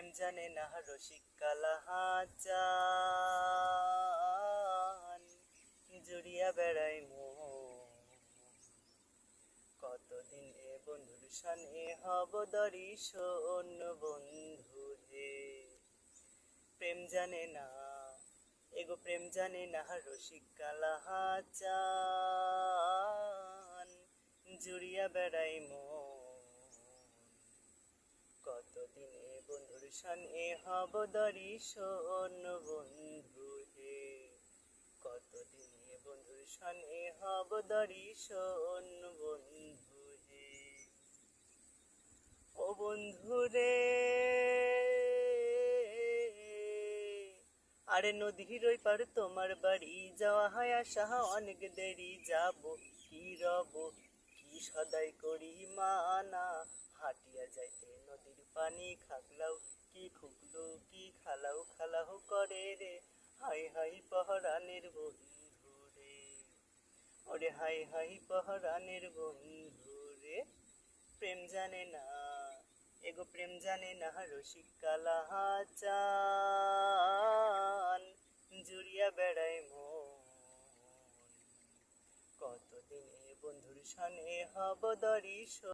প্রেম জানে না রসিক কালাহাচান, জুড়িয়া বেড়াই মন। কতদিন এ বন্ধুর সনে হব দর্শন বন্ধু হে। প্রেম জানে না এগো প্রেম জানে না রসিক কালাহাচান, জুড়িয়া বেড়াই মন। কতদিনে বন্ধুর সনে হব দর্শন বন্ধু হে। কতদিনে বন্ধুর সনে হব দর্শন বন্ধু হে। ও বন্ধু রে, আরে নদীর ওই পার তোমার বাড়ি, যাওয়া হয় আসা অনেক দেরি। যাব কি রব কি সদাই করি মানা, হাটিয়া যাইতে নদীর পানি খাগলাও কি খুগলো কি খালাও খালাও করে রে। হাই হাই পহরানের বন্ধু রে, ওরে হাই হাই পহরানের বন্ধু রে। প্রেম জানে না এগো প্রেম জানে না রসিক কালাহাচান, জুড়িয়া বেড়াই মন। কতদিনে বন্ধুর সনে হব দর্শন।